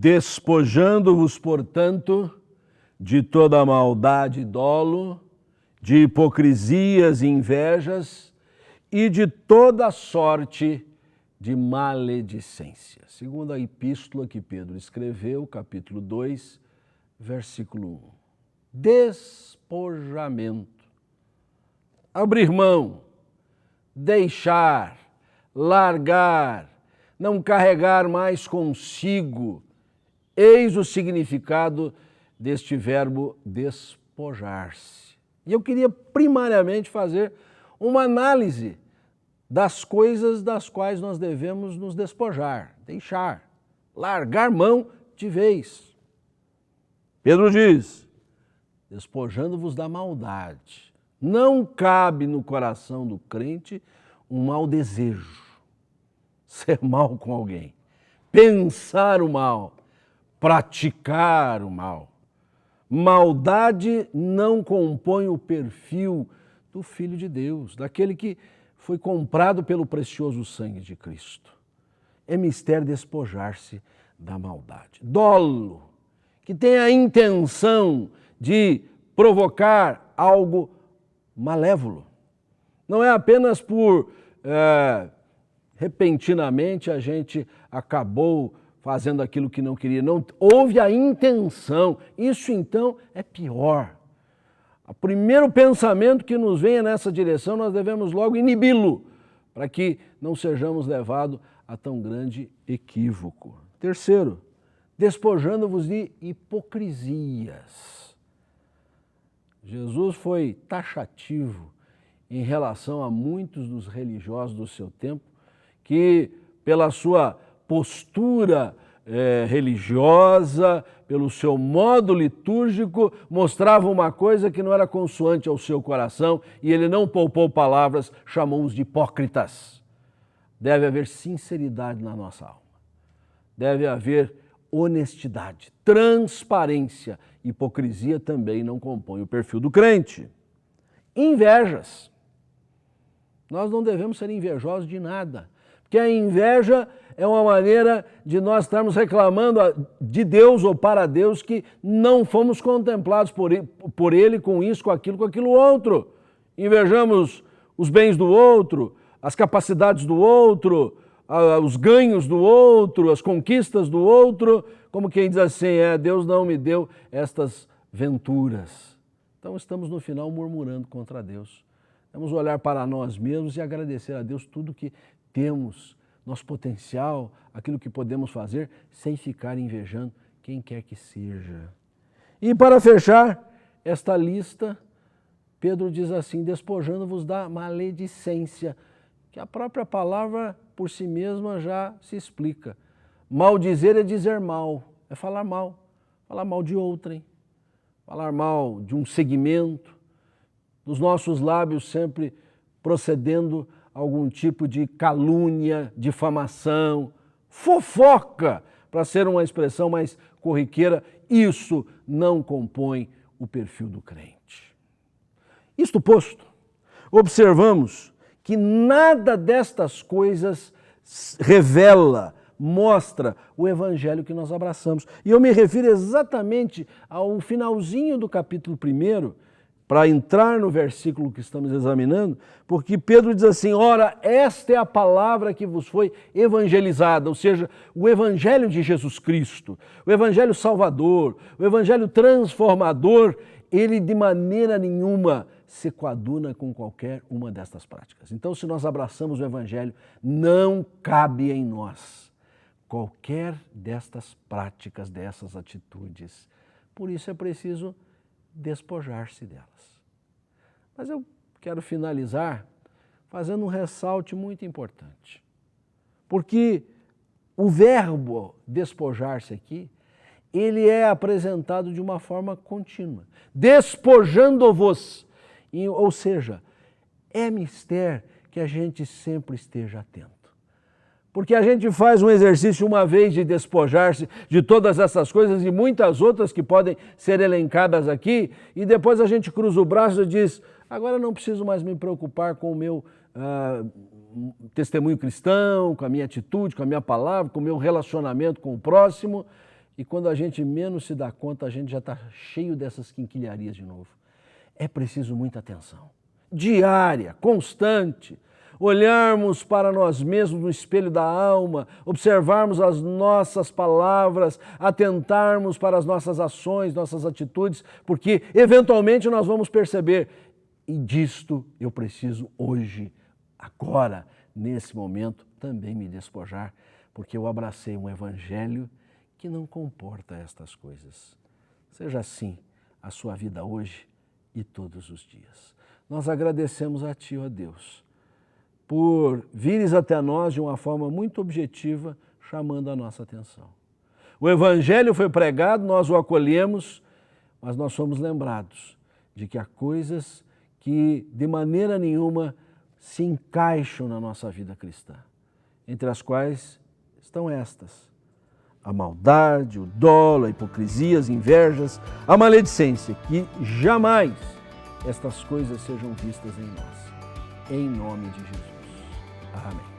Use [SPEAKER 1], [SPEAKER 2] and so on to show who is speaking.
[SPEAKER 1] Despojando-vos, portanto, de toda maldade e dolo, de hipocrisias e invejas e de toda sorte de maledicência. Segundo a epístola que Pedro escreveu, capítulo 2, versículo 1. Despojamento. Abrir mão, deixar, largar, não carregar mais consigo. Eis o significado deste verbo despojar-se. E eu queria primariamente fazer uma análise das coisas das quais nós devemos nos despojar, deixar, largar mão de vez. Pedro diz, despojando-vos da maldade. Não cabe no coração do crente um mau desejo, ser mal com alguém, pensar o mal, praticar o mal. Maldade não compõe o perfil do Filho de Deus, daquele que foi comprado pelo precioso sangue de Cristo. É mister despojar-se da maldade. Dolo, que tem a intenção de provocar algo malévolo. Não é apenas por repentinamente a gente acabou fazendo aquilo que não queria. Não houve a intenção. Isso então é pior. O primeiro pensamento que nos venha nessa direção, nós devemos logo inibi-lo, para que não sejamos levados a tão grande equívoco. Terceiro, despojando-vos de hipocrisias. Jesus foi taxativo em relação a muitos dos religiosos do seu tempo, que pela sua postura religiosa, pelo seu modo litúrgico, mostrava uma coisa que não era consoante ao seu coração e ele não poupou palavras, chamou-os de hipócritas. Deve haver sinceridade na nossa alma. Deve haver honestidade, transparência. Hipocrisia também não compõe o perfil do crente. Invejas. Nós não devemos ser invejosos de nada, porque a inveja é uma maneira de nós estarmos reclamando de Deus ou para Deus que não fomos contemplados por Ele com isso, com aquilo outro. Invejamos os bens do outro, as capacidades do outro, os ganhos do outro, as conquistas do outro, como quem diz assim, Deus não me deu estas venturas. Então estamos no final murmurando contra Deus. Vamos olhar para nós mesmos e agradecer a Deus tudo que temos, nosso potencial, aquilo que podemos fazer, sem ficar invejando quem quer que seja. E para fechar esta lista, Pedro diz assim, despojando-vos da maledicência, que a própria palavra por si mesma já se explica. Maldizer é dizer mal, é falar mal de outrem, falar mal de um segmento, dos nossos lábios sempre procedendo algum tipo de calúnia, difamação, fofoca, para ser uma expressão mais corriqueira, isso não compõe o perfil do crente. Isto posto, observamos que nada destas coisas revela, mostra o evangelho que nós abraçamos. E eu me refiro exatamente ao finalzinho do capítulo 1, para entrar no versículo que estamos examinando, porque Pedro diz assim, ora, esta é a palavra que vos foi evangelizada, ou seja, o evangelho de Jesus Cristo, o evangelho salvador, o evangelho transformador, ele de maneira nenhuma se coaduna com qualquer uma destas práticas. Então, se nós abraçamos o evangelho, não cabe em nós qualquer destas práticas, dessas atitudes. Por isso é preciso despojar-se delas. Mas eu quero finalizar fazendo um ressalte muito importante. Porque o verbo despojar-se aqui, ele é apresentado de uma forma contínua. Despojando-vos. Ou seja, é mister que a gente sempre esteja atento. Porque a gente faz um exercício uma vez de despojar-se de todas essas coisas e muitas outras que podem ser elencadas aqui, e depois a gente cruza o braço e diz, agora não preciso mais me preocupar com o meu testemunho cristão, com a minha atitude, com a minha palavra, com o meu relacionamento com o próximo, E quando a gente menos se dá conta, a gente já está cheio dessas quinquilharias de novo. É preciso muita atenção, diária, constante. Olharmos para nós mesmos no espelho da alma, observarmos as nossas palavras, atentarmos para as nossas ações, nossas atitudes, porque eventualmente nós vamos perceber, e disto eu preciso hoje, agora, nesse momento, também me despojar, porque eu abracei um evangelho que não comporta estas coisas. Seja assim a sua vida hoje e todos os dias. Nós agradecemos a Ti, ó Deus, por vires até nós de uma forma muito objetiva, chamando a nossa atenção. O Evangelho foi pregado, nós o acolhemos, mas nós somos lembrados de que há coisas que de maneira nenhuma se encaixam na nossa vida cristã, entre as quais estão estas: a maldade, o dolo, a hipocrisia, as invejas, a maledicência, que jamais estas coisas sejam vistas em nós. Em nome de Jesus. Amém.